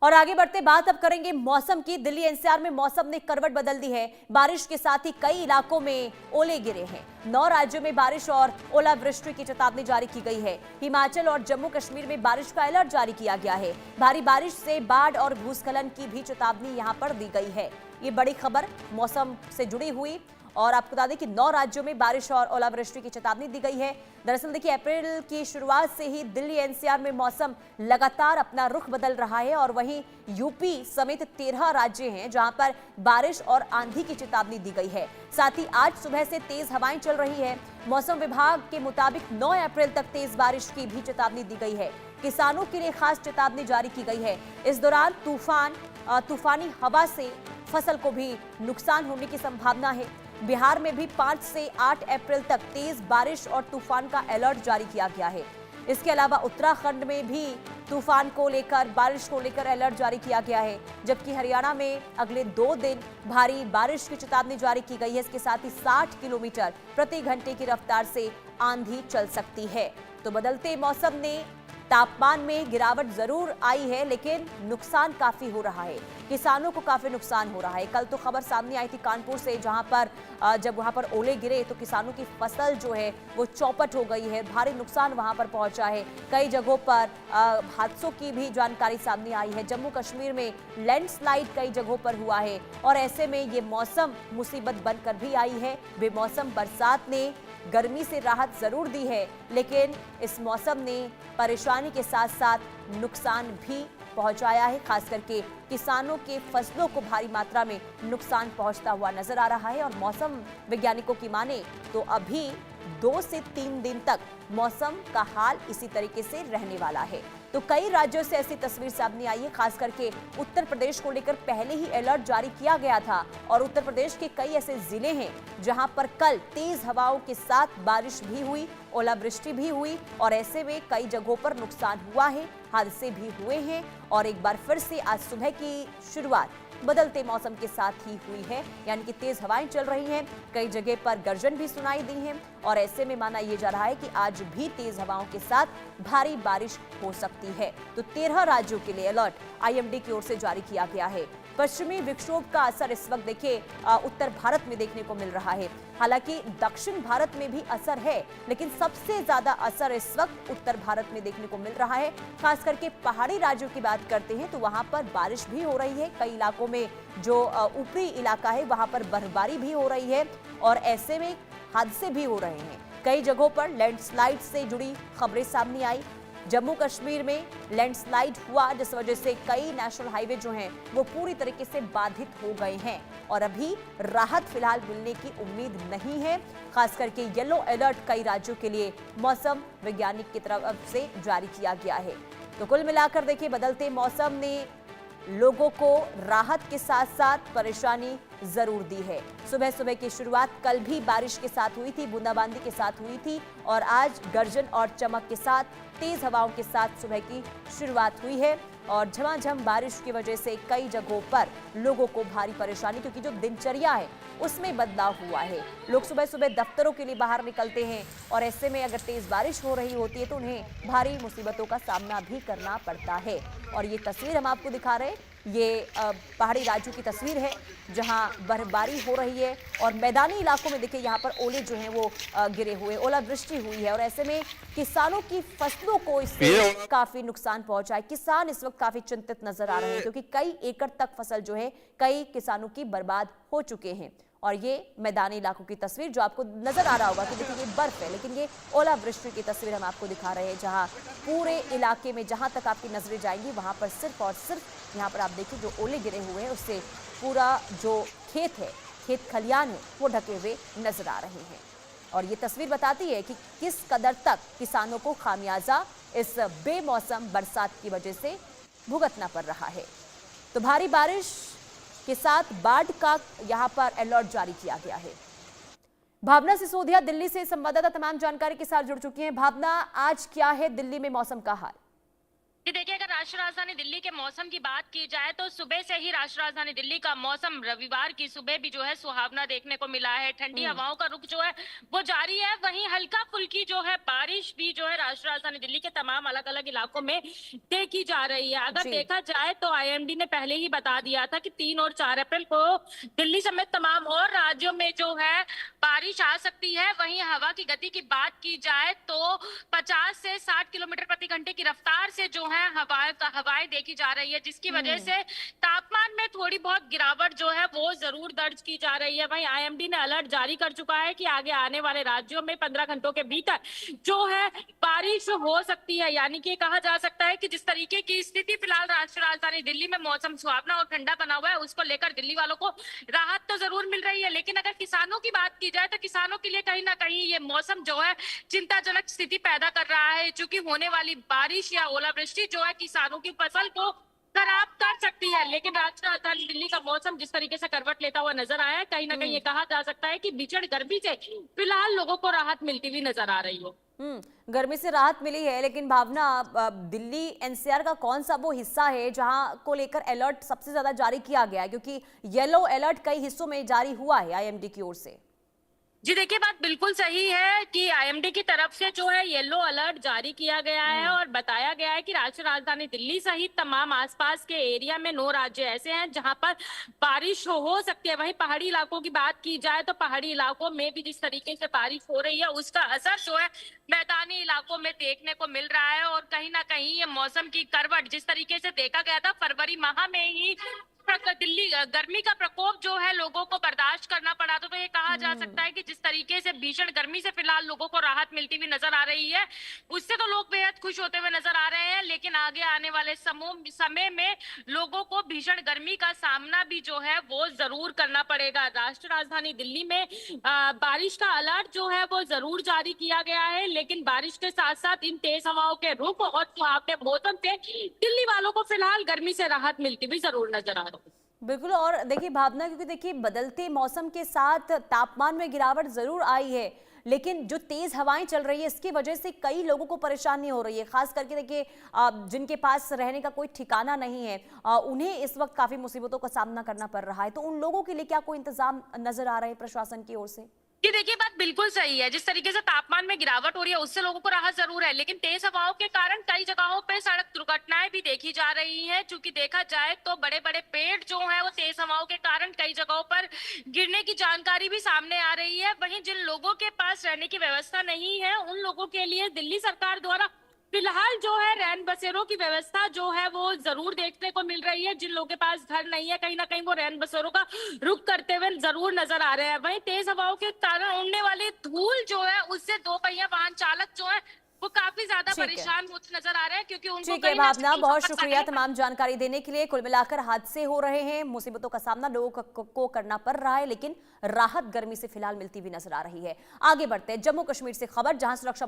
और आगे बढ़ते बात अब करेंगे मौसम की। दिल्ली एनसीआर में मौसम ने करवट बदल दी है। बारिश के साथ ही कई इलाकों में ओले गिरे हैं। 9 राज्यों में बारिश और ओलावृष्टि की चेतावनी जारी की गई है। हिमाचल और जम्मू कश्मीर में बारिश का अलर्ट जारी किया गया है। भारी बारिश से बाढ़ और भूस्खलन की भी चेतावनी यहां पर दी गई है। ये बड़ी खबर मौसम से जुड़ी हुई, और आपको बता दें कि 9 राज्यों में बारिश और ओलावृष्टि की चेतावनी दी गई है। दरअसल देखिए, अप्रैल की शुरुआत से ही दिल्ली एनसीआर में मौसम लगातार अपना रुख बदल रहा है, और वहीं यूपी समेत 13 राज्य हैं जहां पर बारिश और आंधी की चेतावनी दी गई है। साथ ही आज सुबह से तेज हवाएं चल रही है। मौसम विभाग के मुताबिक 9 अप्रैल तक तेज बारिश की भी चेतावनी दी गई है। किसानों के लिए खास चेतावनी जारी की गई है। इस दौरान तूफानी हवा से फसल को भी नुकसान होने की संभावना है। बिहार में भी 5 से 8 अप्रैल तक तेज बारिश और तूफान का अलर्ट जारी किया गया है। इसके अलावा उत्तराखंड में भी तूफान को लेकर, बारिश को लेकर अलर्ट जारी किया गया है, जबकि हरियाणा में अगले 2 दिन भारी बारिश की चेतावनी जारी की गई है। इसके साथ ही 60 किलोमीटर प्रति घंटे की रफ्तार से आंधी चल सकती है। तो बदलते मौसम ने तापमान में गिरावट जरूर आई है, लेकिन नुकसान काफी हो रहा है। किसानों को काफी नुकसान हो रहा है। कल तो खबर सामने आई थी कानपुर से, जहां पर जब वहां पर ओले गिरे तो किसानों की फसल जो है वो चौपट हो गई है। भारी नुकसान वहां पर पहुंचा है। कई जगहों पर हादसों की भी जानकारी सामने आई है। जम्मू कश्मीर में लैंडस्लाइड कई जगहों पर हुआ है, और ऐसे में ये मौसम मुसीबत बनकर भी आई है। बेमौसम बरसात ने गर्मी से राहत जरूर दी है, लेकिन इस मौसम ने परेशानी के साथ साथ नुकसान भी पहुंचाया है। खास करके किसानों के फसलों को भारी मात्रा में नुकसान पहुंचता हुआ नजर आ रहा है। और मौसम वैज्ञानिकों की माने तो अभी 2 से 3 दिन तक मौसम का हाल इसी तरीके से रहने वाला है। तो कई राज्यों से ऐसी तस्वीर सामने आई है। खास करके उत्तर प्रदेश को लेकर पहले ही अलर्ट जारी किया गया था, और उत्तर प्रदेश के कई ऐसे जिले हैं जहां पर कल तेज हवाओं के साथ बारिश भी हुई, ओलावृष्टि भी हुई, और ऐसे में कई जगहों पर नुकसान हुआ है, हादसे भी हुए हैं। और एक बार फिर से आज सुबह की शुरुआत बदलते मौसम के साथ ही हुई है, यानी कि तेज हवाएं चल रही हैं। कई जगह पर गर्जन भी सुनाई दी है, और ऐसे में माना यह जा रहा है कि आज भी तेज हवाओं के साथ भारी बारिश हो सकती है। तो 13 राज्यों के लिए अलर्ट आईएमडी की ओर से जारी किया गया है। पश्चिमी विक्षोभ का असर इस वक्त देखिए उत्तर भारत में देखने को मिल रहा है। हालांकि दक्षिण भारत में भी असर है, लेकिन सबसे ज्यादा असर इस वक्त उत्तर भारत में देखने को मिल रहा है। खास करके पहाड़ी राज्यों की बात करते हैं तो वहां पर बारिश भी हो रही है। कई इलाकों में जो ऊपरी इलाका है वहां पर बर्फबारी भी हो रही है, और ऐसे में हादसे भी हो रहे हैं। कई जगहों पर लैंडस्लाइड से जुड़ी खबरें सामने आई। जम्मू कश्मीर में लैंडस्लाइड हुआ, जिस वजह से कई नेशनल हाईवे जो हैं वो पूरी तरीके से बाधित हो गए हैं, और अभी राहत फिलहाल मिलने की उम्मीद नहीं है। खास करके येलो अलर्ट कई राज्यों के लिए मौसम वैज्ञानिक की तरफ से जारी किया गया है। तो कुल मिलाकर देखिए, बदलते मौसम ने लोगों को राहत के साथ साथ परेशानी जरूर दी है। सुबह सुबह की शुरुआत कल भी बारिश के साथ हुई थी, बूंदाबांदी के साथ हुई थी, और आज गर्जन और चमक के साथ तेज हवाओं के साथ सुबह की शुरुआत हुई है। और झमाझम बारिश की वजह से कई जगहों पर लोगों को भारी परेशानी, क्योंकि जो दिनचर्या है उसमें बदलाव हुआ है। लोग सुबह सुबह दफ्तरों के लिए बाहर निकलते हैं, और ऐसे में अगर तेज बारिश हो रही होती है तो उन्हें भारी मुसीबतों का सामना भी करना पड़ता है। और ये तस्वीर हम आपको दिखा रहे हैं, ये पहाड़ी राज्यों की तस्वीर है जहां बर्फबारी हो रही है, और मैदानी इलाकों में देखिए यहाँ पर ओले जो हैं वो गिरे हुए, ओलावृष्टि हुई है, और ऐसे में किसानों की फसलों को इससे काफी नुकसान पहुंचा है। किसान इस वक्त काफी चिंतित नजर आ रहे हैं, क्योंकि कई एकड़ तक फसल जो है कई किसानों की बर्बाद हो चुके हैं। और ये मैदानी इलाकों की तस्वीर जो आपको नजर आ रहा होगा कि देखिए ये बर्फ है, लेकिन ये ओलावृष्टि की तस्वीर हम आपको दिखा रहे हैं, जहां पूरे इलाके में जहां तक आपकी नजरें जाएंगी वहां पर सिर्फ और सिर्फ यहाँ पर आप देखिए जो ओले गिरे हुए हैं उससे पूरा जो खेत है, खेत खलियान है, वो ढके हुए नजर आ रहे हैं। और ये तस्वीर बताती है कि किस कदर तक किसानों को खामियाजा इस बेमौसम बरसात की वजह से भुगतना पड़ रहा है। तो भारी बारिश के साथ बाढ़ का यहां पर अलर्ट जारी किया गया है। भावना सिसोदिया दिल्ली से संवाददाता तमाम जानकारी के साथ जुड़ चुकी हैं। भावना, आज क्या है दिल्ली में मौसम का हाल? कि देखिए, अगर राष्ट्रीय राजधानी दिल्ली के मौसम की बात की जाए तो सुबह से ही राष्ट्रीय राजधानी दिल्ली का मौसम रविवार की सुबह भी जो है सुहावना देखने को मिला है। ठंडी हम्म। हवाओं का रुख जो है वो जारी है। वहीं हल्का फुल्की जो है बारिश भी जो है राष्ट्रीय राजधानी दिल्ली के तमाम अलग अलग इलाकों में देखी जा रही है। अगर जी। देखा जाए तो आईएमडी ने पहले ही बता दिया था कि 3 और 4 अप्रैल को दिल्ली समेत तमाम और राज्यों में जो है बारिश आ सकती है। वहीं हवा की गति की बात की जाए तो 50 से 60 किलोमीटर प्रति घंटे की रफ्तार से जो है हवाएं देखी जा रही है, जिसकी वजह से तापमान में थोड़ी बहुत गिरावट जो है वो जरूर दर्ज की जा रही है। वहीं आईएमडी ने अलर्ट जारी कर चुका है कि आगे आने वाले राज्यों में 15 घंटों के भीतर जो है बारिश हो सकती है। यानी कि कहा जा सकता है कि जिस तरीके की स्थिति फिलहाल राष्ट्रीय राजधानी दिल्ली में मौसम सुहावना और ठंडा बना हुआ है, उसको लेकर दिल्ली वालों को राहत तो जरूर मिल रही है। लेकिन अगर किसानों की बात की जाए तो किसानों के लिए कहीं ना कहीं ये मौसम जो है चिंताजनक स्थिति पैदा कर रहा है, क्योंकि होने वाली बारिश या ओलावृष्टि जो है किसानों की फसल को खराब कर सकती है। लेकिन राष्ट्रीय राजधानी दिल्ली का मौसम जिस तरीके से करवट लेता हुआ नजर आया है, कहीं ना कहीं ये कहा जा सकता है कि भीषण गर्मी से फिलहाल लोगों को राहत मिलती हुई नजर आ रही हो। गर्मी से राहत मिली है, लेकिन भावना, दिल्ली एनसीआर का कौन सा वो हिस्सा है जहां को लेकर अलर्ट सबसे ज्यादा जारी किया गया है? क्योंकि येलो अलर्ट कई हिस्सों में जारी हुआ है आईएमडी की ओर से। जी देखिए, बात बिल्कुल सही है कि आईएमडी की तरफ से जो है येलो अलर्ट जारी किया गया है और बताया गया है कि राष्ट्रीय राजधानी दिल्ली सहित तमाम आसपास के एरिया में 9 राज्य ऐसे हैं जहां पर बारिश हो सकती है। वहीं पहाड़ी इलाकों की बात की जाए तो पहाड़ी इलाकों में भी जिस तरीके से बारिश हो रही है उसका असर जो है मैदानी इलाकों में देखने को मिल रहा है। और कहीं ना कहीं ये मौसम की करवट जिस तरीके से देखा गया था फरवरी माह में ही दिल्ली गर्मी का प्रकोप जो है लोगों को बर्दाश्त करना पड़ा, तो ये कहा जा सकता है कि जिस तरीके से भीषण गर्मी से फिलहाल लोगों को राहत मिलती हुई नजर आ रही है, उससे तो लोग बेहद खुश होते हुए नजर आ रहे हैं। लेकिन आगे आने वाले समय में लोगों को भीषण गर्मी का सामना भी जो है वो जरूर करना पड़ेगा। राष्ट्रीय राजधानी दिल्ली में बारिश का अलर्ट जो है वो जरूर जारी किया गया है, लेकिन बारिश के साथ साथ इन तेज हवाओं के रुख और सुहावने मौसम से दिल्ली वालों को फिलहाल गर्मी से राहत मिलती हुई जरूर नजर आ रही है। बिल्कुल। और देखिए भावना, क्योंकि देखिए बदलते मौसम के साथ तापमान में गिरावट जरूर आई है, लेकिन जो तेज हवाएं चल रही है इसकी वजह से कई लोगों को परेशानी हो रही है। खास करके देखिए जिनके पास रहने का कोई ठिकाना नहीं है, उन्हें इस वक्त काफी मुसीबतों का सामना करना पड़ रहा है। तो उन लोगों के लिए क्या कोई इंतजाम नजर आ रहे हैं प्रशासन की ओर से? ये देखिए, बात बिल्कुल सही है। जिस तरीके से तापमान में गिरावट हो रही है उससे लोगों को राहत जरूर है, लेकिन तेज हवाओं के कारण कई जगहों पे सड़क दुर्घटनाएं भी देखी जा रही हैं। चूंकि देखा जाए तो बड़े बड़े पेड़ जो है वो तेज हवाओं के कारण कई जगहों पर गिरने की जानकारी भी सामने आ रही है। वहीं जिन लोगों के पास रहने की व्यवस्था नहीं है उन लोगों के लिए दिल्ली सरकार द्वारा फिलहाल जो है रैन बसेरों की व्यवस्था जो है वो जरूर देखने को मिल रही है। जिन लोगों के पास घर नहीं है कहीं ना कहीं वो रैन बसेरों का रुख करते हुए जरूर नजर आ रहे हैं। वहीं तेज हवाओं के कारण उड़ने वाली धूल जो है उससे 2 पहिया वाहन चालक जो है वो काफी ज्यादा परेशान होते नजर आ रहे हैं, क्योंकि उनको ठीक है भावना, बहुत शुक्रिया तमाम जानकारी देने के लिए। कुल मिलाकर हादसे हो रहे हैं, मुसीबतों का सामना लोगों को करना पड़ रहा है, लेकिन राहत गर्मी से फिलहाल मिलती हुई नजर आ रही है। आगे बढ़ते हैं जम्मू कश्मीर से खबर, जहां सुरक्षा